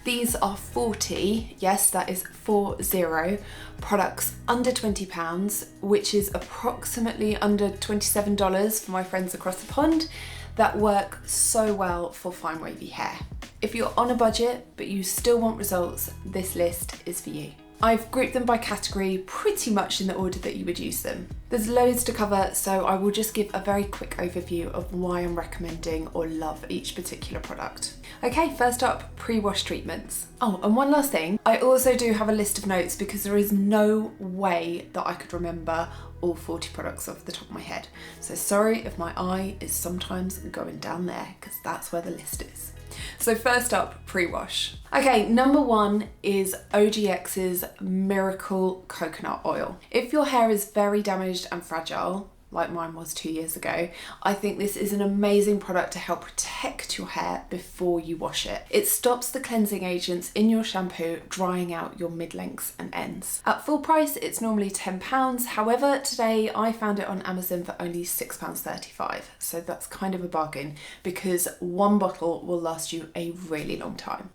These are 40, yes, that is 40 products under £20, which is approximately under $27 for my friends across the pond, that work so well for fine wavy hair. If you're on a budget but you still want results, this list is for you. I've grouped them by category pretty much in the order that you would use them. There's loads to cover, so I will just give a very quick overview of why I'm recommending or love each particular product. Okay, first up, pre-wash treatments. Oh, and one last thing, I also do have a list of notes because there is no way that I could remember all 40 products off the top of my head. So sorry if my eye is sometimes going down there, because that's where the list is. So first up, pre-wash. Okay, number one is OGX's Miracle Coconut Oil. If your hair is very damaged and fragile, like mine was 2 years ago, I think this is an amazing product to help protect your hair before you wash it. It stops the cleansing agents in your shampoo drying out your mid-lengths and ends. At full price, it's normally £10. However, today I found it on Amazon for only £6.35. So that's kind of a bargain because one bottle will last you a really long time.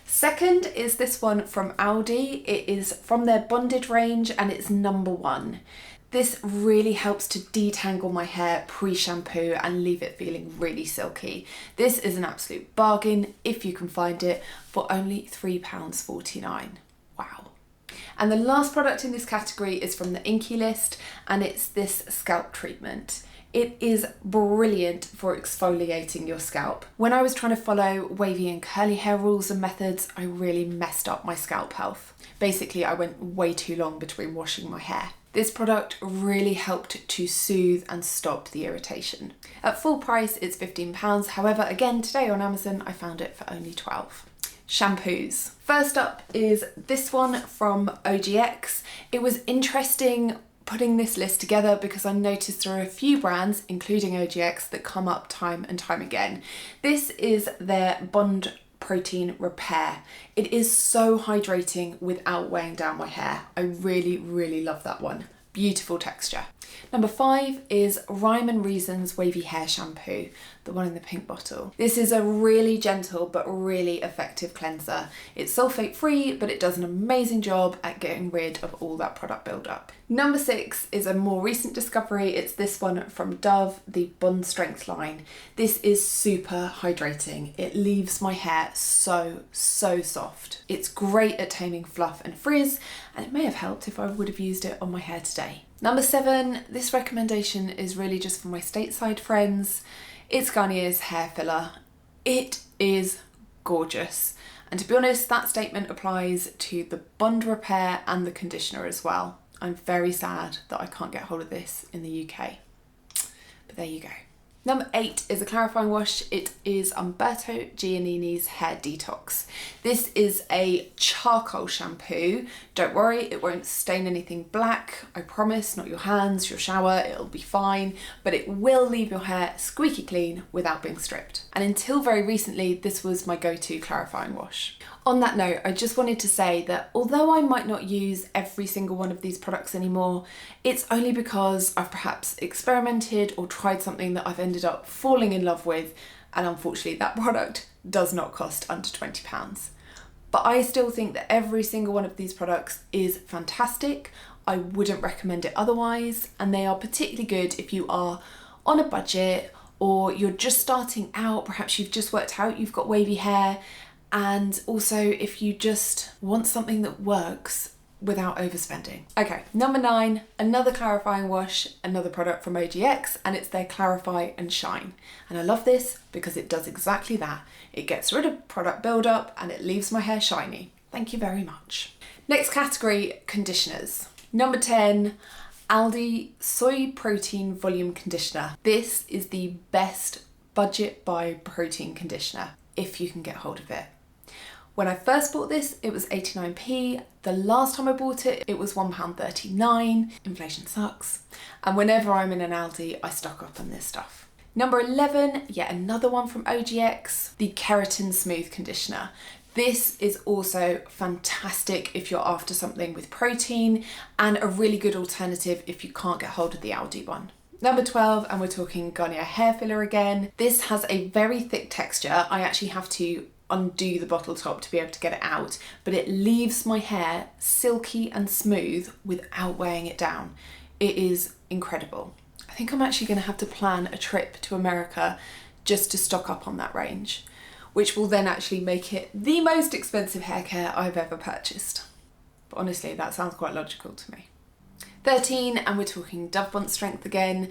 Second is this one from Aldi. It is from their bonded range and it's number one. This really helps to detangle my hair pre-shampoo and leave it feeling really silky. This is an absolute bargain if you can find it for only £3.49. Wow. And the last product in this category is from the Inkey list and it's this scalp treatment. It is brilliant for exfoliating your scalp. When I was trying to follow wavy and curly hair rules and methods, I really messed up my scalp health. Basically, I went way too long between washing my hair. This product really helped to soothe and stop the irritation. At full price, it's £15. However, again, today on Amazon, I found it for only £12. Shampoos. First up is this one from OGX. It was interesting putting this list together because I noticed there are a few brands, including OGX, that come up time and time again. This is their Bond Protein Repair. It is so hydrating without weighing down my hair. I really, really love that one. Beautiful texture. Number 5 is Rhyme and Reason's Wavy Hair Shampoo, the one in the pink bottle. This is a really gentle but really effective cleanser. It's sulfate free, but it does an amazing job at getting rid of all that product buildup. Number 6 is a more recent discovery. It's this one from Dove, the Bond Strength line. This is super hydrating. It leaves my hair so soft. It's great at taming fluff and frizz, and it may have helped if I would have used it on my hair today. Number 7, this recommendation is really just for my stateside friends. It's Garnier's hair filler. It is gorgeous. And to be honest, that statement applies to the Bond Repair and the conditioner as well. I'm very sad that I can't get hold of this in the UK. But there you go. Number 8 is a clarifying wash. It is Umberto Giannini's Hair Detox. This is a charcoal shampoo. Don't worry, it won't stain anything black. I promise, not your hands, your shower, it'll be fine, but it will leave your hair squeaky clean without being stripped. And until very recently, this was my go-to clarifying wash. On that note, I just wanted to say that although I might not use every single one of these products anymore, it's only because I've perhaps experimented or tried something that I've ended up falling in love with, and unfortunately that product does not cost under £20. But I still think that every single one of these products is fantastic. I wouldn't recommend it otherwise, and they are particularly good if you are on a budget or you're just starting out, perhaps you've just worked out you've got wavy hair, and also if you just want something that works without overspending. Okay, number 9, another clarifying wash, another product from OGX, and it's their Clarify and Shine. And I love this because it does exactly that. It gets rid of product buildup and it leaves my hair shiny. Thank you very much. Next category, conditioners. Number 10, Aldi Soy Protein Volume Conditioner. This is the best budget buy protein conditioner if you can get hold of it. When I first bought this, it was 89p. The last time I bought it, it was £1.39. Inflation sucks. And whenever I'm in an Aldi, I stock up on this stuff. Number 11, yet another one from OGX, the Keratin Smooth Conditioner. This is also fantastic if you're after something with protein, and a really good alternative if you can't get hold of the Aldi one. Number 12, and we're talking Garnier hair filler again. This has a very thick texture. I actually have to undo the bottle top to be able to get it out, but it leaves my hair silky and smooth without weighing it down. It is incredible. I think I'm actually going to have to plan a trip to America just to stock up on that range, which will then actually make it the most expensive hair care I've ever purchased. But honestly, that sounds quite logical to me. 13, and we're talking Dove Bond Strength again.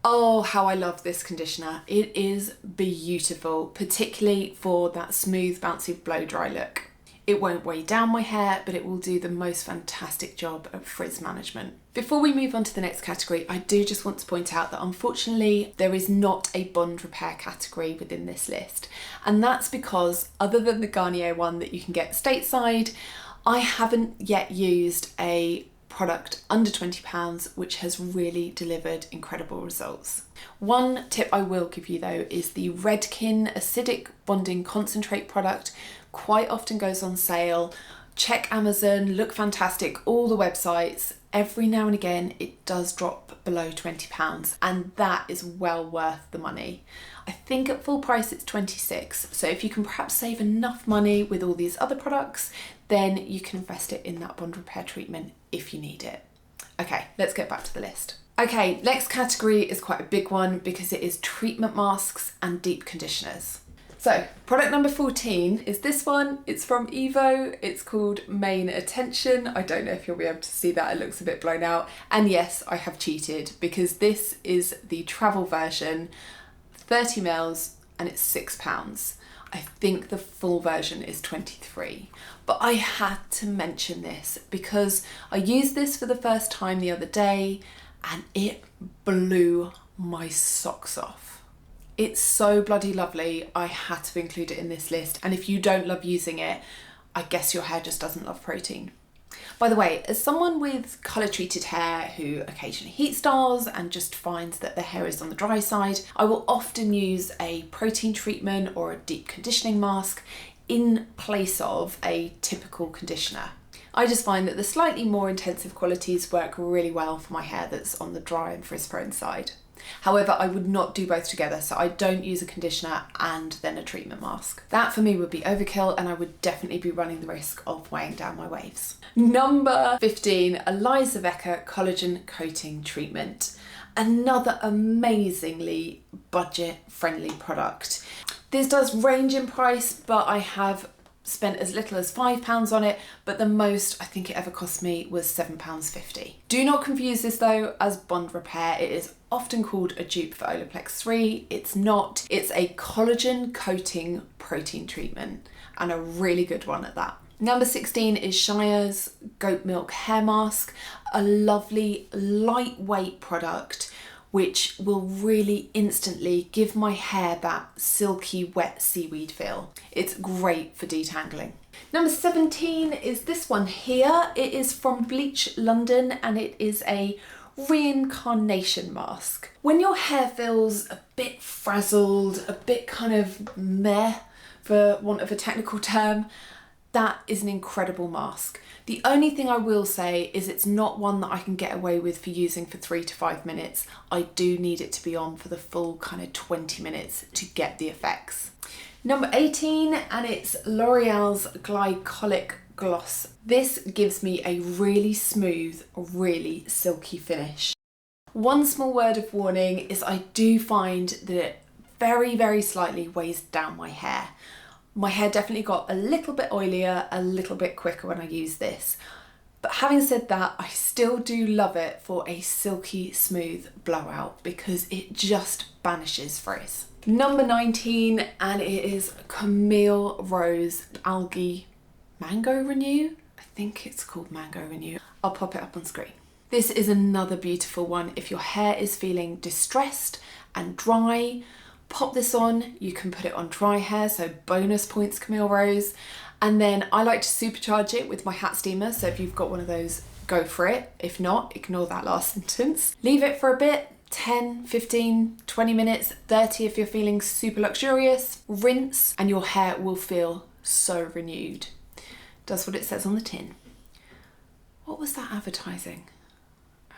Oh, how I love this conditioner. It is beautiful, particularly for that smooth, bouncy, blow dry look. It won't weigh down my hair, but it will do the most fantastic job at frizz management. Before we move on to the next category, I do just want to point out that unfortunately there is not a bond repair category within this list. And that's because, other than the Garnier one that you can get stateside, I haven't yet used a product under £20 which has really delivered incredible results. One tip I will give you though is the Redken Acidic Bonding Concentrate product. Quite often goes on sale. Check Amazon, look fantastic, all the websites. Every now and again it does drop below £20 and that is well worth the money. I think at full price it's 26, so if you can perhaps save enough money with all these other products, then you can invest it in that bond repair treatment if you need it. Okay, let's get back to the list. Okay, next category is quite a big one because it is treatment masks and deep conditioners. So, product number 14 is this one. It's from Evo. It's called Main Attention. I don't know if you'll be able to see that. It looks a bit blown out. And yes, I have cheated because this is the travel version, 30 mils, and it's £6. I think the full version is 23. But I had to mention this because I used this for the first time the other day and it blew my socks off. It's so bloody lovely. I had to include it in this list. And if you don't love using it, I guess your hair just doesn't love protein. By the way, as someone with colour treated hair who occasionally heat styles and just finds that their hair is on the dry side, I will often use a protein treatment or a deep conditioning mask in place of a typical conditioner. I just find that the slightly more intensive qualities work really well for my hair that's on the dry and frizz prone side. However, I would not do both together, so I don't use a conditioner and then a treatment mask. That for me would be overkill and I would definitely be running the risk of weighing down my waves. Number 15, Eliza Vecca Collagen Coating Treatment. Another amazingly budget-friendly product. This does range in price, but I have spent as little as £5 on it, but the most I think it ever cost me was £7.50. Do not confuse this though as bond repair. It is often called a dupe for Olaplex 3. It's not. It's a collagen coating protein treatment and a really good one at that. Number 16 is Shire's Goat Milk Hair Mask, a lovely lightweight product which will really instantly give my hair that silky wet seaweed feel. It's great for detangling. Number 17 is this one here. It is from Bleach London and it is a reincarnation mask. When your hair feels a bit frazzled, a bit kind of meh, for want of a technical term, that is an incredible mask. The only thing I will say is it's not one that I can get away with for using for 3 to 5 minutes. I do need it to be on for the full kind of 20 minutes to get the effects. Number 18, and it's L'Oreal's Glycolic Gloss. This gives me a really smooth, really silky finish. One small word of warning is I do find that it very, very slightly weighs down my hair. My hair definitely got a little bit oilier, a little bit quicker when I use this. But having said that, I still do love it for a silky smooth blowout because it just banishes frizz. Number 19, and it is Camille Rose Algae Mango Renew. I think it's called Mango Renew. I'll pop it up on screen. This is another beautiful one. If your hair is feeling distressed and dry, pop this on. You can put it on dry hair, so bonus points Camille Rose. And then I like to supercharge it with my hat steamer, so if you've got one of those, go for it. If not, ignore that last sentence. Leave it for a bit, 10, 15, 20 minutes, 30 if you're feeling super luxurious. Rinse and your hair will feel so renewed. Does what it says on the tin. What was that advertising?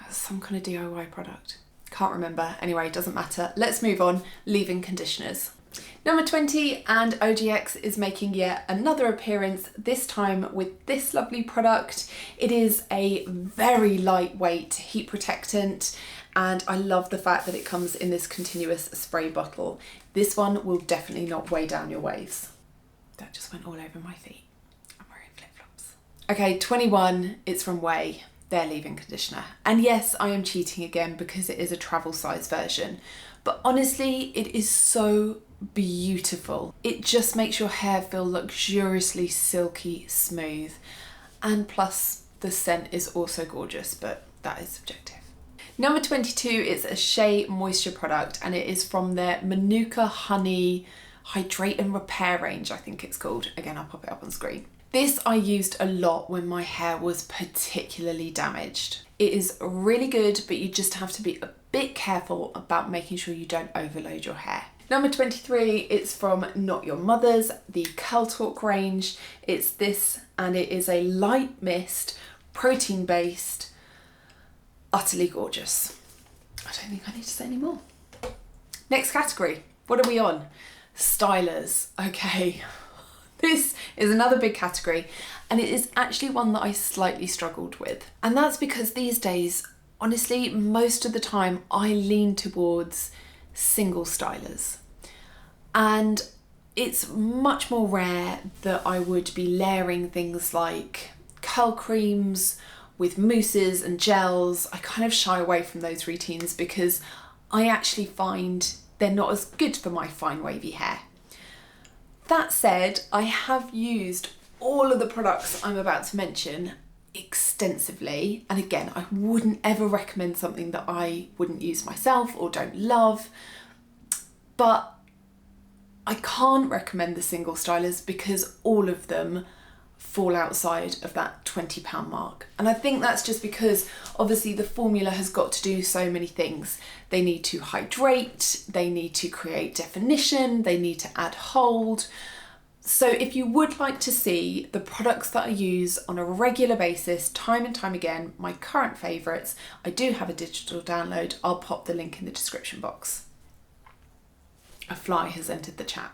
Some kind of DIY product. Can't remember. Anyway, doesn't matter. Let's move on. Leave-in conditioners. Number 20, and OGX is making yet another appearance, this time with this lovely product. It is a very lightweight heat protectant, and I love the fact that it comes in this continuous spray bottle. This one will definitely not weigh down your waves. That just went all over my feet. I'm wearing flip-flops. Okay, 21, it's from Way, their leave-in conditioner. And yes, I am cheating again because it is a travel size version, but honestly, it is so beautiful. It just makes your hair feel luxuriously silky smooth, and plus the scent is also gorgeous, but that is subjective. Number 22 is a Shea Moisture product, and it is from their Manuka Honey Hydrate and Repair range, I think it's called. Again, I'll pop it up on screen. This I used a lot when my hair was particularly damaged. It is really good, but you just have to be a bit careful about making sure you don't overload your hair. Number 23, it's from Not Your Mother's, the Curl Talk range. It's this, and it is a light mist, protein based, utterly gorgeous. I don't think I need to say any more. Next category, what are we on? Stylers. Okay, this is another big category, and it is actually one that I slightly struggled with. And that's because these days, honestly, most of the time I lean towards single stylers, and it's much more rare that I would be layering things like curl creams with mousses and gels. I kind of shy away from those routines because I actually find they're not as good for my fine wavy hair. That said, I have used all of the products I'm about to mention extensively, and again, I wouldn't ever recommend something that I wouldn't use myself or don't love, but I can't recommend the single stylers because all of them fall outside of that £20 mark. And I think that's just because obviously the formula has got to do so many things. They need to hydrate, they need to create definition, they need to add hold. So if you would like to see the products that I use on a regular basis, time and time again, my current favourites, I do have a digital download. I'll pop the link in the description box. A fly has entered the chat.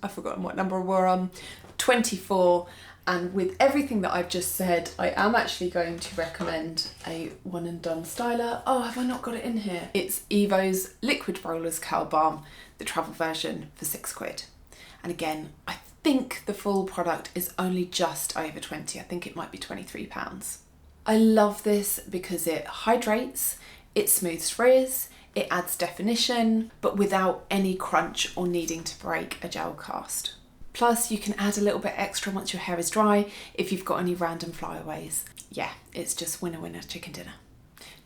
I've forgotten what number we're on. 24. And with everything that I've just said, I am actually going to recommend a one and done styler. Oh, have I not got it in here? It's Evo's Liquid Rollers Curl Balm, the travel version, for £6. And again, I think the full product is only just over 20. I think it might be £23. I love this because it hydrates, it smooths frizz, it adds definition, but without any crunch or needing to break a gel cast. Plus, you can add a little bit extra once your hair is dry if you've got any random flyaways. Yeah, it's just winner winner chicken dinner.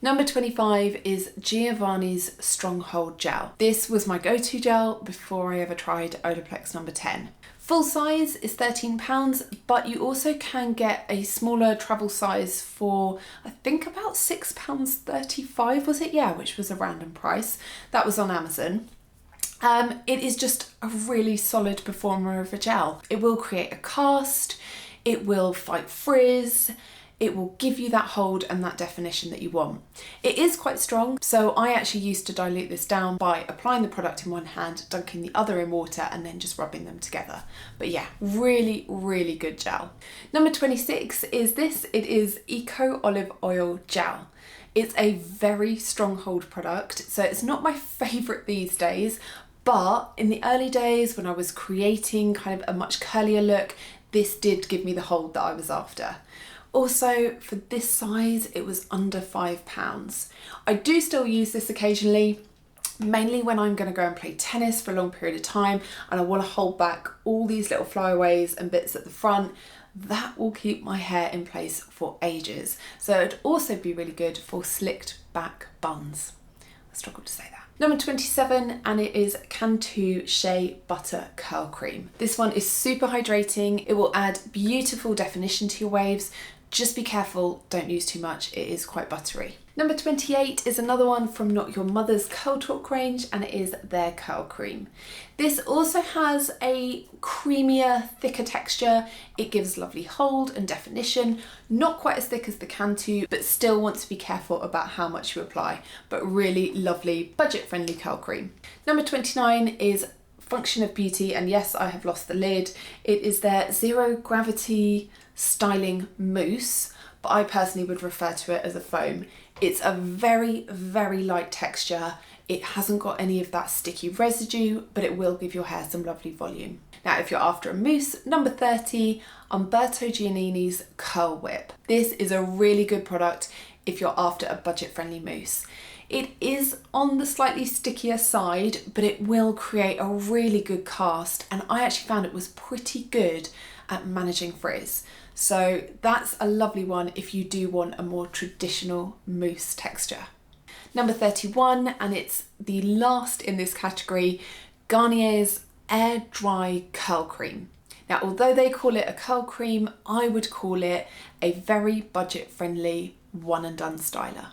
Number 25 is Giovanni's Stronghold Gel. This was my go-to gel before I ever tried Olaplex number 10. Full size is £13, but you also can get a smaller travel size for, I think about £6.35, was it? Yeah, which was a random price. That was on Amazon. It is just a really solid performer of a gel. It will create a cast, it will fight frizz, it will give you that hold and that definition that you want. It is quite strong, so I actually used to dilute this down by applying the product in one hand, dunking the other in water, and then just rubbing them together. But yeah, really, really good gel. Number 26 is this. It is Eco Olive Oil Gel. It's a very strong hold product, so it's not my favourite these days, but in the early days when I was creating kind of a much curlier look, this did give me the hold that I was after. Also, for this size, it was under £5. I do still use this occasionally, mainly when I'm going to go and play tennis for a long period of time and I want to hold back all these little flyaways and bits at the front. That will keep my hair in place for ages. So it'd also be really good for slicked back buns. I struggle to say that. Number 27, and it is Cantu Shea Butter Curl Cream. This one is super hydrating. It will add beautiful definition to your waves. Just be careful, don't use too much, it is quite buttery. Number 28 is another one from Not Your Mother's Curl Talk range, and it is their curl cream. This also has a creamier, thicker texture. It gives lovely hold and definition, not quite as thick as the Cantu, but still want to be careful about how much you apply, but really lovely, budget-friendly curl cream. Number 29 is Function of Beauty, and yes, I have lost the lid. It is their Zero Gravity Styling Mousse, but I personally would refer to it as a foam. It's a very, very light texture. It hasn't got any of that sticky residue, but it will give your hair some lovely volume. Now, if you're after a mousse, number 30, Umberto Giannini's Curl Whip. This is a really good product if you're after a budget-friendly mousse. It is on the slightly stickier side, but it will create a really good cast, and I actually found it was pretty good at managing frizz. So that's a lovely one if you do want a more traditional mousse texture. Number 31, and it's the last in this category, Garnier's Air Dry Curl Cream. Now, although they call it a curl cream, I would call it a very budget-friendly one and done styler.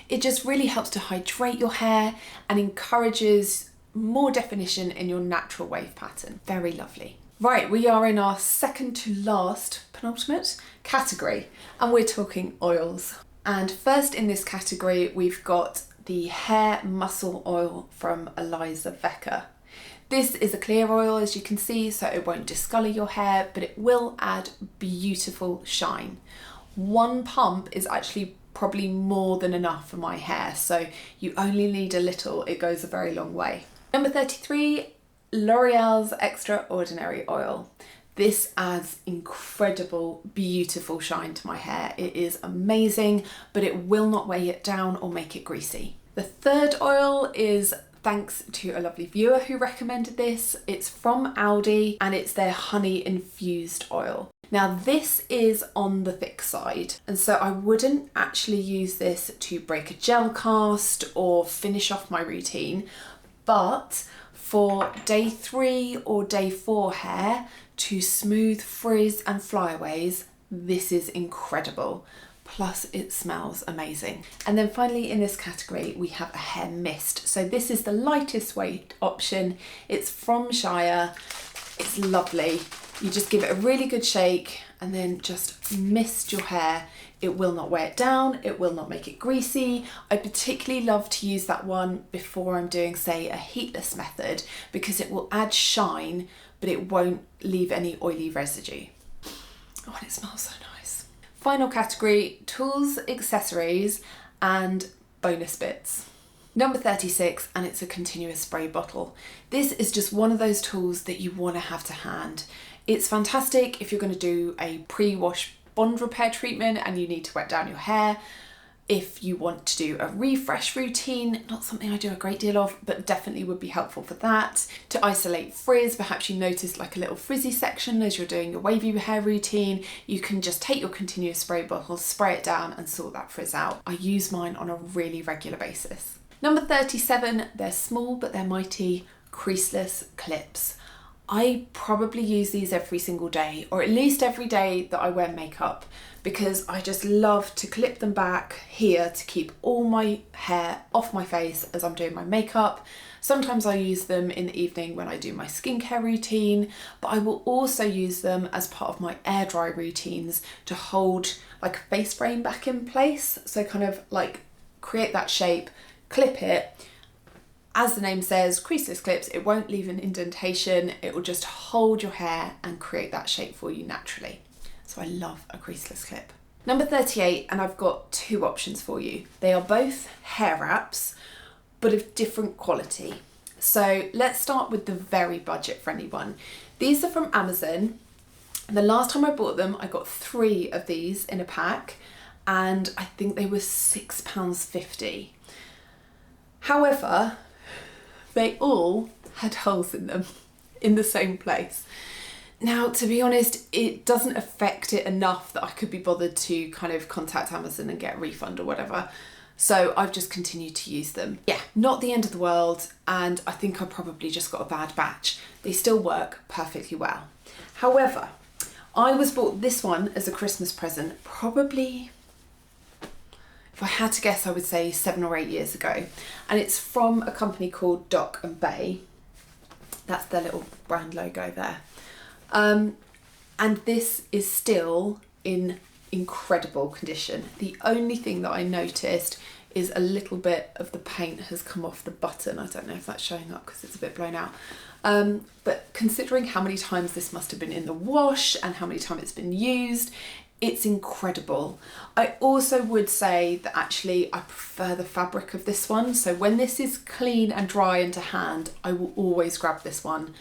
It just really helps to hydrate your hair and encourages more definition in your natural wave pattern. Very lovely. Right, we are in our second to last, penultimate category, and we're talking oils. And first in this category, we've got the Hair Muscle Oil from Eliza Becker. This is a clear oil, as you can see, so it won't discolour your hair, but it will add beautiful shine. One pump is actually probably more than enough for my hair, so you only need a little. It goes a very long way. Number 33, L'Oreal's Extraordinary Oil. This adds incredible, beautiful shine to my hair. It is amazing, but it will not weigh it down or make it greasy. The third oil is thanks to a lovely viewer who recommended this. It's from Aldi and it's their honey infused oil. Now this is on the thick side, and so I wouldn't actually use this to break a gel cast or finish off my routine, but for day 3 or day 4 hair to smooth frizz and flyaways, this is incredible. Plus it smells amazing. And then finally in this category, we have a hair mist. So this is the lightest weight option. It's from Shire. It's lovely. You just give it a really good shake and then just mist your hair. It will not weigh it down. It will not make it greasy. I particularly love to use that one before I'm doing, say, a heatless method, because it will add shine, but it won't leave any oily residue. Oh, and it smells so nice. Final category, tools, accessories, and bonus bits. Number 36, and it's a continuous spray bottle. This is just one of those tools that you want to have to hand. It's fantastic if you're going to do a pre-wash bond repair treatment and you need to wet down your hair. If you want to do a refresh routine, not something I do a great deal of, but definitely would be helpful for that. To isolate frizz, perhaps you noticed like a little frizzy section as you're doing your wavy hair routine, you can just take your continuous spray bottle, spray it down and sort that frizz out. I use mine on a really regular basis. Number 37, they're small but they're mighty creaseless clips. I probably use these every single day, or at least every day that I wear makeup, because I just love to clip them back here to keep all my hair off my face as I'm doing my makeup. Sometimes I use them in the evening when I do my skincare routine, but I will also use them as part of my air dry routines to hold like a face frame back in place. So kind of like create that shape, clip it. As the name says, creaseless clips, it won't leave an indentation. It will just hold your hair and create that shape for you naturally. So I love a creaseless clip. Number 38, and I've got 2 options for you. They are both hair wraps, but of different quality. So let's start with the very budget friendly one. These are from Amazon. The last time I bought them, I got 3 of these in a pack, and I think they were £6.50. However, they all had holes in them in the same place. Now, to be honest, it doesn't affect it enough that I could be bothered to kind of contact Amazon and get a refund or whatever. So I've just continued to use them. Yeah, not the end of the world, and I think I probably just got a bad batch. They still work perfectly well. However, I was bought this one as a Christmas present probably, if I had to guess, I would say 7 or 8 years ago. And it's from a company called Doc and Bay. That's their little brand logo there. And this is still in incredible condition. The only thing that I noticed is a little bit of the paint has come off the button. I don't know if that's showing up because it's a bit blown out. But considering how many times this must have been in the wash and how many times it's been used, it's incredible. I also would say that actually I prefer the fabric of this one. So when this is clean and dry and to hand, I will always grab this one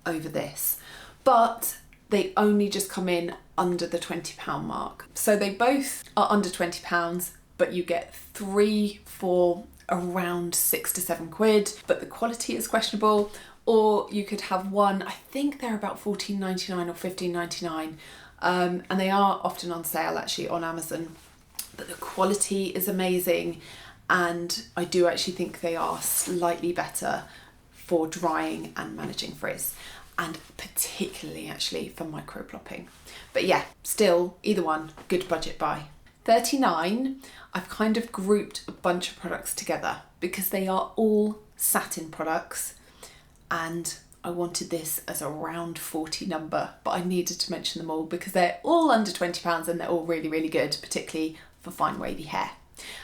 over this. But they only just come in under the £20 mark. So they both are under £20, but you get 3 for around 6 to 7 quid, but the quality is questionable. Or you could have one, I think they're about £14.99 or £15.99. And they are often on sale actually on Amazon, but the quality is amazing, and I do actually think they are slightly better for drying and managing frizz, and particularly actually for micro plopping. But yeah, still either one, good budget buy. 39, I've kind of grouped a bunch of products together because they are all satin products, and I wanted this as a round 40 number, but I needed to mention them all because they're all under £20 and they're all really, really good, particularly for fine wavy hair.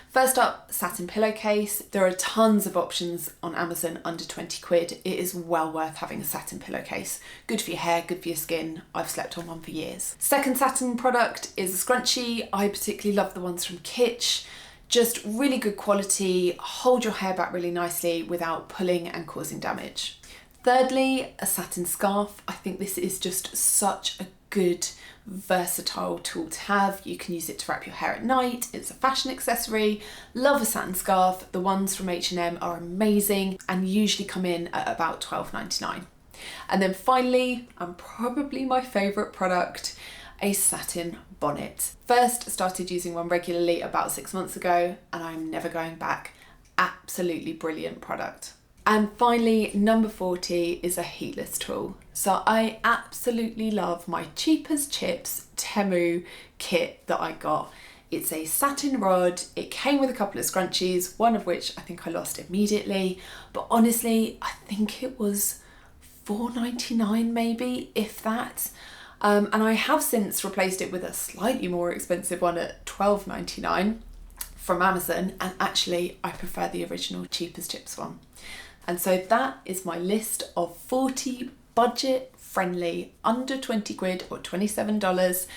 First up, satin pillowcase. There are tons of options on Amazon under 20 quid. It is well worth having a satin pillowcase. Good for your hair, good for your skin. I've slept on one for years. Second satin product is a scrunchie. I particularly love the ones from Kitsch. Just really good quality, hold your hair back really nicely without pulling and causing damage. Thirdly, a satin scarf. I think this is just such a good, versatile tool to have. You can use it to wrap your hair at night. It's a fashion accessory. Love a satin scarf. The ones from H&M are amazing and usually come in at about £12.99. And then finally, and probably my favourite product, a satin bonnet. First started using one regularly about 6 months ago, and I'm never going back. Absolutely brilliant product. And finally, number 40 is a heatless tool. So I absolutely love my cheap as chips Temu kit that I got. It's a satin rod. It came with a couple of scrunchies, one of which I think I lost immediately. But honestly, I think it was £4.99 maybe, if that. And I have since replaced it with a slightly more expensive one at £12.99 from Amazon. And actually, I prefer the original cheap as chips one. And so that is my list of 40 budget-friendly, under 20 quid or $27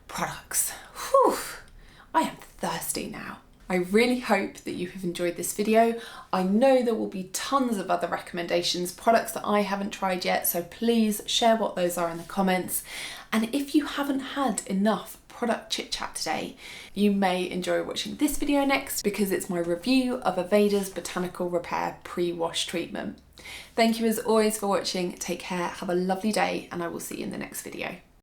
products. Whew, I am thirsty now. I really hope that you have enjoyed this video. I know there will be tons of other recommendations, products that I haven't tried yet, so please share what those are in the comments. And if you haven't had enough product chit chat today, you may enjoy watching this video next because it's my review of Aveda's Botanical Repair pre-wash treatment. Thank you as always for watching. Take care, have a lovely day, and I will see you in the next video.